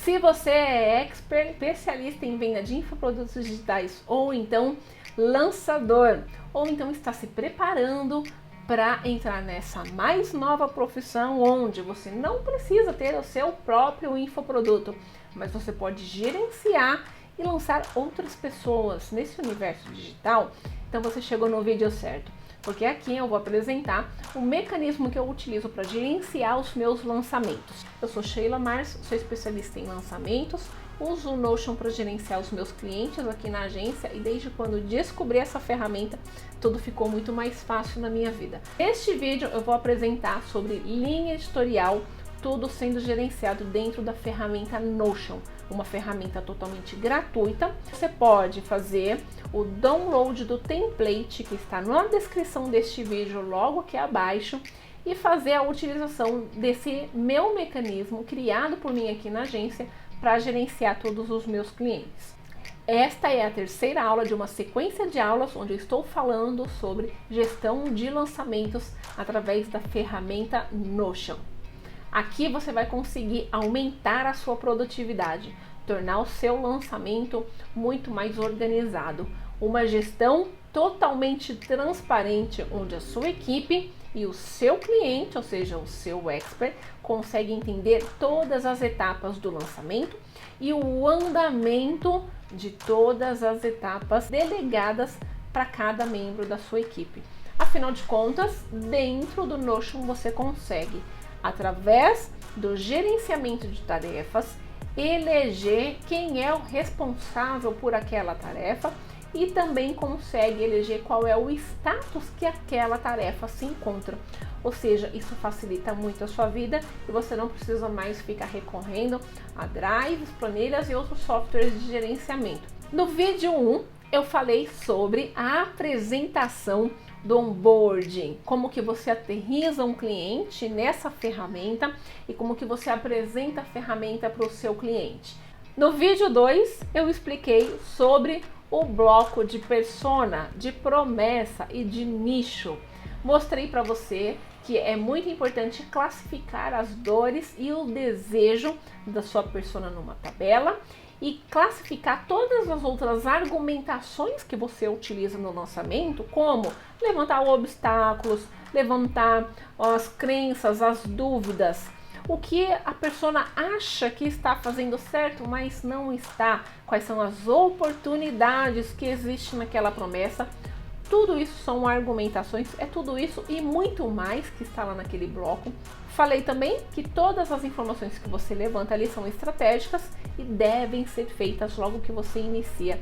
Se você é expert, especialista em venda de infoprodutos digitais, ou então lançador, ou então está se preparando para entrar nessa mais nova profissão onde você não precisa ter o seu próprio infoproduto, mas você pode gerenciar e lançar outras pessoas nesse universo digital, então você chegou no vídeo certo. Porque aqui eu vou apresentar o mecanismo que eu utilizo para gerenciar os meus lançamentos. Eu sou Sheila Mars, sou especialista em lançamentos, uso o Notion para gerenciar os meus clientes aqui na agência e desde quando descobri essa ferramenta, tudo ficou muito mais fácil na minha vida. Neste vídeo eu vou apresentar sobre linha editorial, tudo sendo gerenciado dentro da ferramenta Notion, uma ferramenta totalmente gratuita. Você pode fazer o download do template que está na descrição deste vídeo logo aqui abaixo e fazer a utilização desse meu mecanismo criado por mim aqui na agência para gerenciar todos os meus clientes. Esta é a terceira aula de uma sequência de aulas onde eu estou falando sobre gestão de lançamentos através da ferramenta Notion. Aqui você vai conseguir aumentar a sua produtividade, tornar o seu lançamento muito mais organizado. Uma gestão totalmente transparente, onde a sua equipe e o seu cliente, ou seja, o seu expert, consegue entender todas as etapas do lançamento e o andamento de todas as etapas delegadas para cada membro da sua equipe. Afinal de contas, dentro do Notion você consegue, através do gerenciamento de tarefas, eleger quem é o responsável por aquela tarefa e também consegue eleger qual é o status que aquela tarefa se encontra. Ou seja, isso facilita muito a sua vida e você não precisa mais ficar recorrendo a drives, planilhas e outros softwares de gerenciamento. No vídeo 1, eu falei sobre a apresentação do onboarding, como que você aterriza um cliente nessa ferramenta e como que você apresenta a ferramenta para o seu cliente. No vídeo 2, eu expliquei sobre o bloco de persona, de promessa e de nicho. Mostrei para você que é muito importante classificar as dores e o desejo da sua persona numa tabela e classificar todas as outras argumentações que você utiliza no lançamento, como levantar obstáculos, levantar as crenças, as dúvidas, o que a persona acha que está fazendo certo, mas não está, quais são as oportunidades que existem naquela promessa. Tudo isso são argumentações, é tudo isso e muito mais que está lá naquele bloco. Falei também que todas as informações que você levanta ali são estratégicas e devem ser feitas logo que você inicia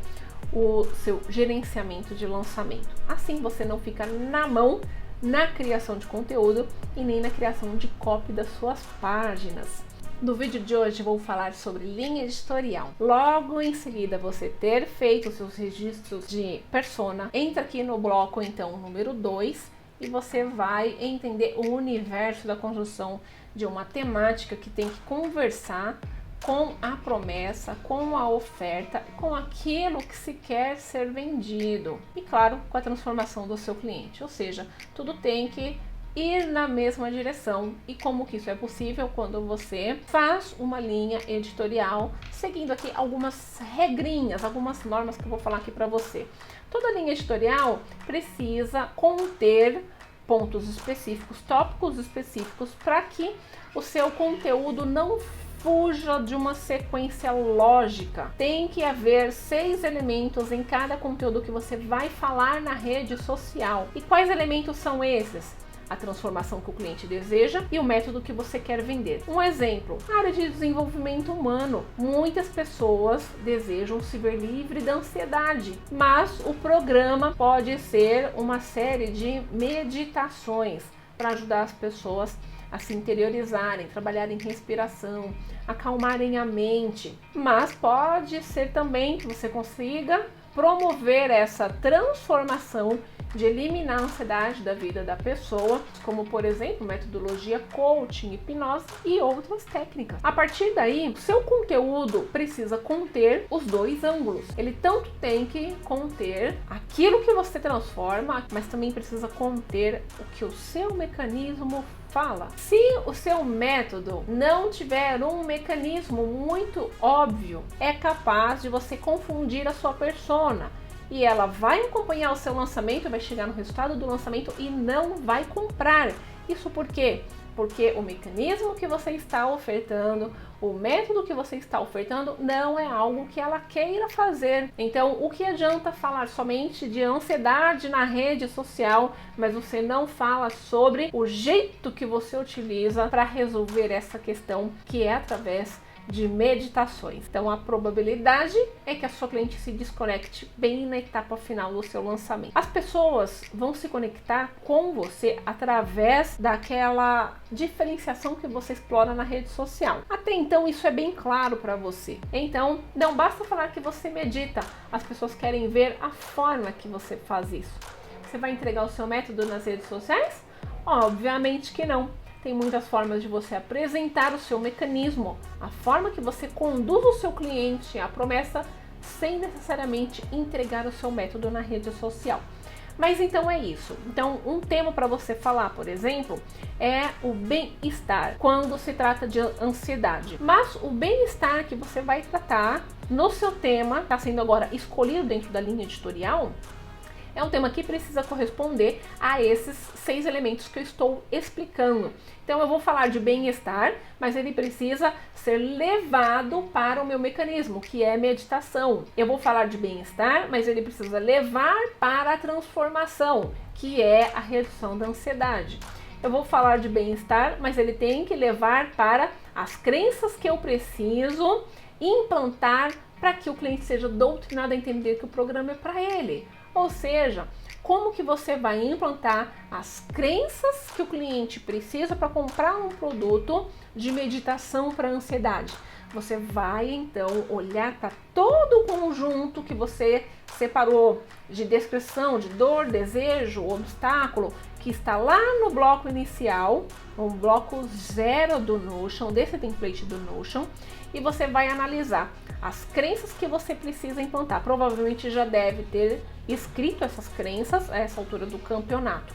o seu gerenciamento de lançamento. Assim você não fica na mão na criação de conteúdo e nem na criação de copy das suas páginas. No vídeo de hoje vou falar sobre linha editorial. Logo em seguida você ter feito os seus registros de persona, entra aqui no bloco então número 2 e você vai entender o universo da construção de uma temática que tem que conversar com a promessa, com a oferta, com aquilo que se quer ser vendido e claro, com a transformação do seu cliente, ou seja, tudo tem que ir na mesma direção. E como que isso é possível? Quando você faz uma linha editorial seguindo aqui algumas regrinhas, algumas normas que eu vou falar aqui para você. Toda linha editorial precisa conter pontos específicos, tópicos específicos, para que o seu conteúdo não fuja de uma sequência lógica. Tem que haver 6 elementos em cada conteúdo que você vai falar na rede social. E quais elementos são esses? A transformação que o cliente deseja e o método que você quer vender. Um exemplo, área de desenvolvimento humano. Muitas pessoas desejam se ver livre da ansiedade, mas o programa pode ser uma série de meditações para ajudar as pessoas a se interiorizarem, trabalharem respiração, acalmarem a mente. Mas pode ser também que você consiga promover essa transformação de eliminar a ansiedade da vida da pessoa, como por exemplo, metodologia coaching, hipnose e outras técnicas. A partir daí, o seu conteúdo precisa conter os dois ângulos. Ele tanto tem que conter aquilo que você transforma, mas também precisa conter o que o seu mecanismo fala. Se o seu método não tiver um mecanismo muito óbvio, é capaz de você confundir a sua persona. E ela vai acompanhar o seu lançamento, vai chegar no resultado do lançamento e não vai comprar. Isso por quê? Porque o mecanismo que você está ofertando, o método que você está ofertando não é algo que ela queira fazer. Então, o que adianta falar somente de ansiedade na rede social, mas você não fala sobre o jeito que você utiliza para resolver essa questão, que é através de meditações. Então a probabilidade é que a sua cliente se desconecte bem na etapa final do seu lançamento. As pessoas vão se conectar com você através daquela diferenciação que você explora na rede social. Até então isso é bem claro para você. Então não basta falar que você medita, as pessoas querem ver a forma que você faz isso. Você vai entregar o seu método nas redes sociais? Obviamente que não. Tem muitas formas de você apresentar o seu mecanismo, a forma que você conduz o seu cliente à promessa, sem necessariamente entregar o seu método na rede social. Mas então é isso. Então, um tema para você falar, por exemplo, é o bem-estar, quando se trata de ansiedade. Mas o bem-estar que você vai tratar no seu tema, está sendo agora escolhido dentro da linha editorial, é um tema que precisa corresponder a esses 6 elementos que eu estou explicando. Então eu vou falar de bem-estar, mas ele precisa ser levado para o meu mecanismo, que é meditação. Eu vou falar de bem-estar, mas ele precisa levar para a transformação, que é a redução da ansiedade. Eu vou falar de bem-estar, mas ele tem que levar para as crenças que eu preciso implantar para que o cliente seja doutrinado a entender que o programa é para ele. Ou seja, como que você vai implantar as crenças que o cliente precisa para comprar um produto de meditação para ansiedade. Você vai então olhar para todo o conjunto que você separou de descrição, de dor, desejo, obstáculo, que está lá no bloco inicial, no bloco 0 do Notion, desse template do Notion, e você vai analisar as crenças que você precisa implantar. Provavelmente já deve ter escrito essas crenças a essa altura do campeonato.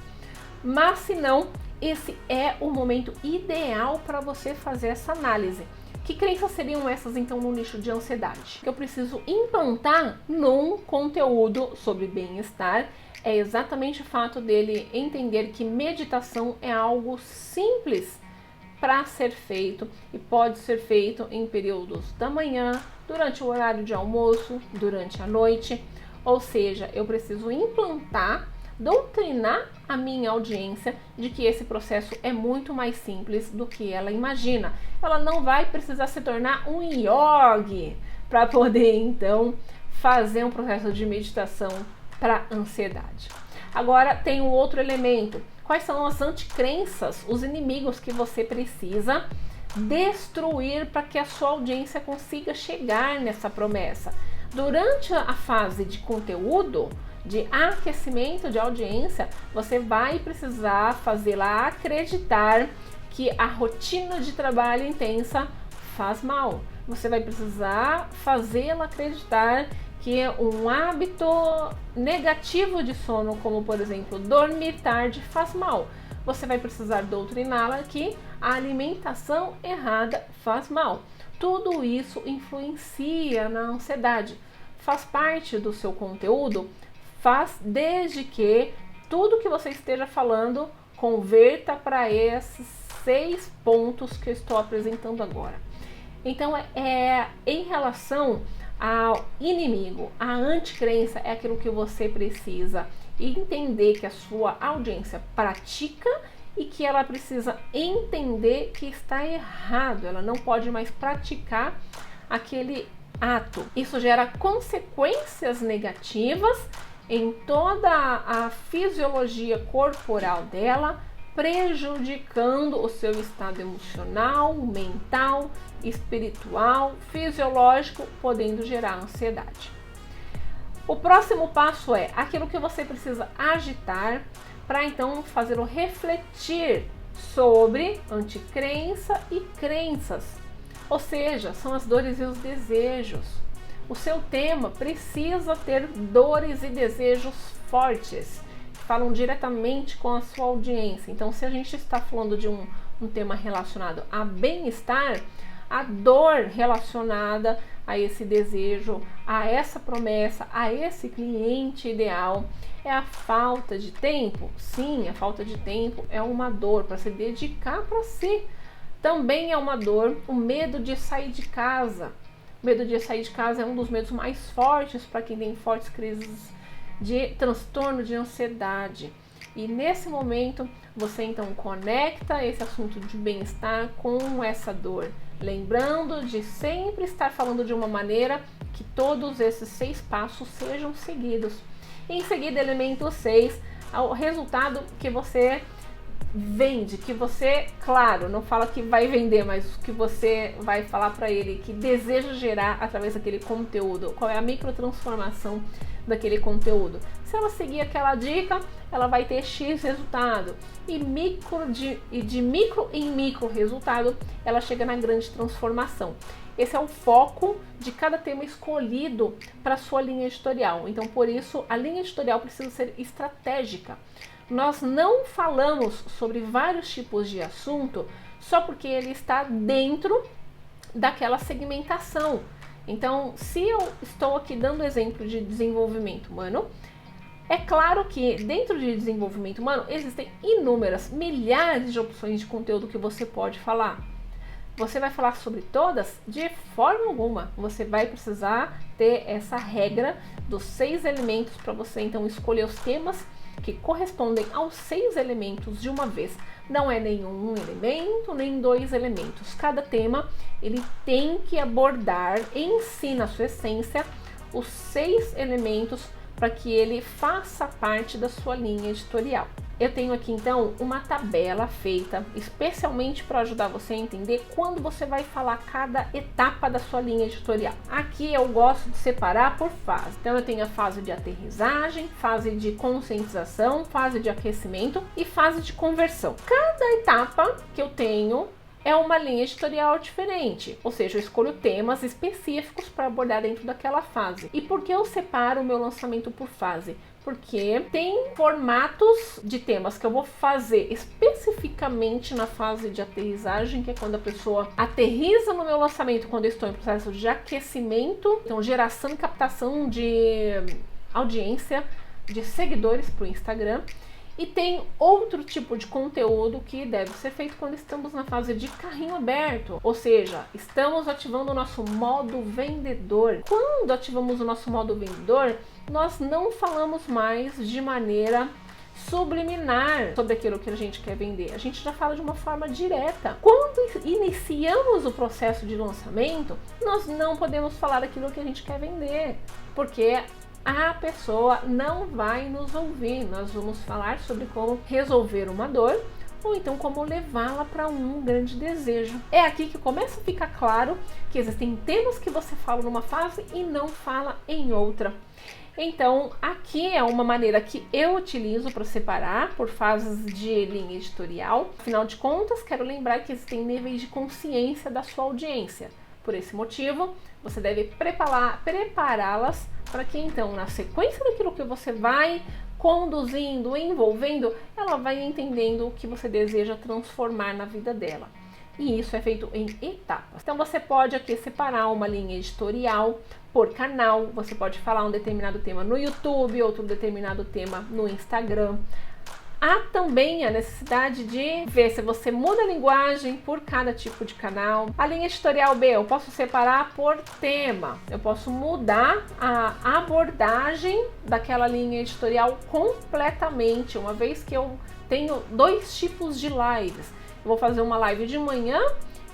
Mas se não, esse é o momento ideal para você fazer essa análise. Que crenças seriam essas então no nicho de ansiedade? Que eu preciso implantar num conteúdo sobre bem-estar é exatamente o fato dele entender que meditação é algo simples para ser feito e pode ser feito em períodos da manhã, durante o horário de almoço, durante a noite. Ou seja, eu preciso implantar, doutrinar a minha audiência de que esse processo é muito mais simples do que ela imagina. Ela não vai precisar se tornar um yogi para poder então fazer um processo de meditação para ansiedade. Agora tem um outro elemento. Quais são as anticrenças, os inimigos que você precisa destruir para que a sua audiência consiga chegar nessa promessa? Durante a fase de conteúdo, de aquecimento de audiência, você vai precisar fazê-la acreditar que a rotina de trabalho intensa faz mal. Você vai precisar fazê-la acreditar que um hábito negativo de sono, como por exemplo dormir tarde, faz mal. Você vai precisar doutriná-la que a alimentação errada faz mal. Tudo isso influencia na ansiedade. Faz parte do seu conteúdo? Faz, desde que tudo que você esteja falando converta para esses 6 pontos que eu estou apresentando agora. Então, em relação ao inimigo, a anticrença é aquilo que você precisa entender que a sua audiência pratica e que ela precisa entender que está errado, ela não pode mais praticar aquele ato. Isso gera consequências negativas em toda a fisiologia corporal dela, prejudicando o seu estado emocional, mental, espiritual, fisiológico, podendo gerar ansiedade. O próximo passo é aquilo que você precisa agitar para então fazê-lo refletir sobre anticrença e crenças, ou seja, são as dores e os desejos. O seu tema precisa ter dores e desejos fortes, que falam diretamente com a sua audiência. Então, se a gente está falando de um tema relacionado a bem-estar, a dor relacionada a esse desejo, a essa promessa, a esse cliente ideal, é a falta de tempo. Sim, a falta de tempo é uma dor para se dedicar para si. Também é uma dor o medo de sair de casa. O medo de sair de casa é um dos medos mais fortes para quem tem fortes crises de transtorno de ansiedade. E nesse momento você então conecta esse assunto de bem-estar com essa dor, lembrando de sempre estar falando de uma maneira que todos esses 6 passos sejam seguidos. Em seguida, elemento 6, o resultado que você vende, que você, claro, não fala que vai vender, mas que você vai falar para ele, que deseja gerar através daquele conteúdo, qual é a microtransformação daquele conteúdo. Se ela seguir aquela dica, ela vai ter X resultado, e de micro em micro resultado, ela chega na grande transformação. Esse é o foco de cada tema escolhido para a sua linha editorial. Então, por isso, a linha editorial precisa ser estratégica. Nós não falamos sobre vários tipos de assunto só porque ele está dentro daquela segmentação. Então, se eu estou aqui dando exemplo de desenvolvimento humano, é claro que dentro de desenvolvimento humano existem inúmeras, milhares de opções de conteúdo que você pode falar. Você vai falar sobre todas? De forma alguma. Você vai precisar ter essa regra dos 6 elementos para você então escolher os temas que correspondem aos 6 elementos de uma vez. Não é nenhum elemento, nem 2 elementos. Cada tema ele tem que abordar em si, na sua essência, os 6 elementos para que ele faça parte da sua linha editorial. Eu tenho aqui então uma tabela feita especialmente para ajudar você a entender quando você vai falar cada etapa da sua linha editorial. Aqui eu gosto de separar por fase. Então eu tenho a fase de aterrissagem, fase de conscientização, fase de aquecimento e fase de conversão. Cada etapa que eu tenho é uma linha editorial diferente, ou seja, eu escolho temas específicos para abordar dentro daquela fase. E por que eu separo o meu lançamento por fase? Porque tem formatos de temas que eu vou fazer especificamente na fase de aterrissagem, que é quando a pessoa aterrissa no meu lançamento, quando eu estou em processo de aquecimento, então geração e captação de audiência, de seguidores para o Instagram. E tem outro tipo de conteúdo que deve ser feito quando estamos na fase de carrinho aberto, ou seja, estamos ativando o nosso modo vendedor. Quando ativamos o nosso modo vendedor, nós não falamos mais de maneira subliminar sobre aquilo que a gente quer vender. A gente já fala de uma forma direta. Quando iniciamos o processo de lançamento, nós não podemos falar aquilo que a gente quer vender, porque a pessoa não vai nos ouvir. Nós vamos falar sobre como resolver uma dor ou então como levá-la para um grande desejo. É aqui que começa a ficar claro que existem temas que você fala numa fase e não fala em outra. Então, aqui é uma maneira que eu utilizo para separar por fases de linha editorial. Afinal de contas, quero lembrar que existem níveis de consciência da sua audiência. Por esse motivo, você deve prepará-las para que então, na sequência daquilo que você vai conduzindo, envolvendo, ela vai entendendo o que você deseja transformar na vida dela. E isso é feito em etapas. Então você pode aqui separar uma linha editorial por canal, você pode falar um determinado tema no YouTube, outro determinado tema no Instagram. Há também a necessidade de ver se você muda a linguagem por cada tipo de canal. A linha editorial B, eu posso separar por tema. Eu posso mudar a abordagem daquela linha editorial completamente, uma vez que eu tenho 2 tipos de lives. Eu vou fazer uma live de manhã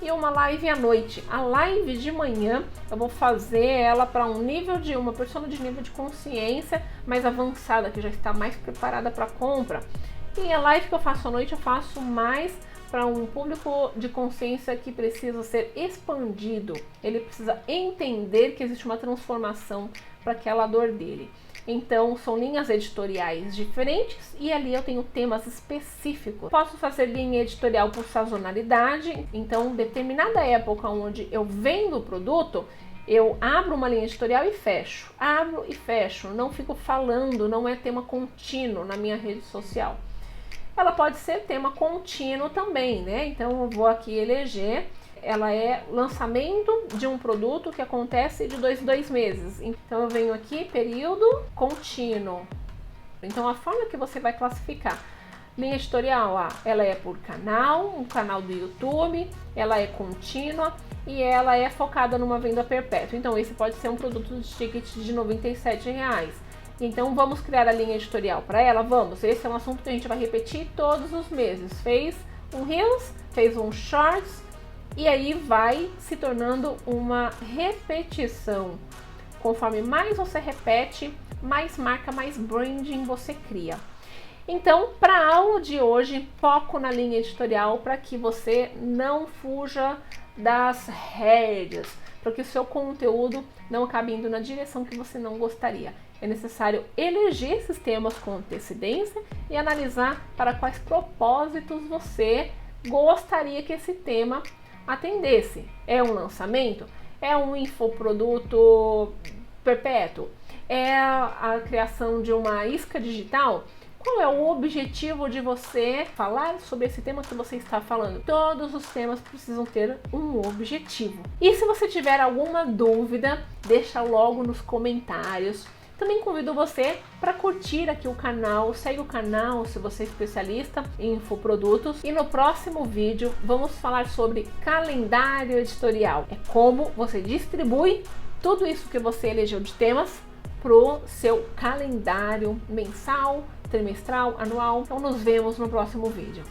e uma live à noite. A live de manhã eu vou fazer ela para uma pessoa de nível de consciência mais avançada, que já está mais preparada para compra. E a live que eu faço à noite eu faço mais para um público de consciência que precisa ser expandido. Ele precisa entender que existe uma transformação para aquela dor dele. Então, são linhas editoriais diferentes e ali eu tenho temas específicos. Posso fazer linha editorial por sazonalidade, então, determinada época onde eu vendo o produto, eu abro uma linha editorial e fecho. Abro e fecho, não fico falando, não é tema contínuo na minha rede social. Ela pode ser tema contínuo também, né? Então, eu vou aqui eleger. Ela é lançamento de um produto que acontece de 2 em 2 meses. Então eu venho aqui, período contínuo. Então a forma que você vai classificar. Linha editorial, ela é por canal, um canal do YouTube, ela é contínua e ela é focada numa venda perpétua. Então esse pode ser um produto de ticket de R$ 97,00. Então vamos criar a linha editorial para ela? Vamos, esse é um assunto que a gente vai repetir todos os meses. Fez um Reels, fez um Shorts, e aí vai se tornando uma repetição. Conforme mais você repete, mais marca, mais branding você cria. Então, para a aula de hoje, foco na linha editorial para que você não fuja das rédeas, para que o seu conteúdo não acabe indo na direção que você não gostaria. É necessário eleger esses temas com antecedência e analisar para quais propósitos você gostaria que esse tema atendesse. É um lançamento? É um infoproduto perpétuo? É a criação de uma isca digital? Qual é o objetivo de você falar sobre esse tema que você está falando? Todos os temas precisam ter um objetivo. E se você tiver alguma dúvida, deixa logo nos comentários. Também convido você para curtir aqui o canal, segue o canal se você é especialista em infoprodutos. E no próximo vídeo vamos falar sobre calendário editorial. É como você distribui tudo isso que você elegeu de temas para o seu calendário mensal, trimestral, anual. Então nos vemos no próximo vídeo.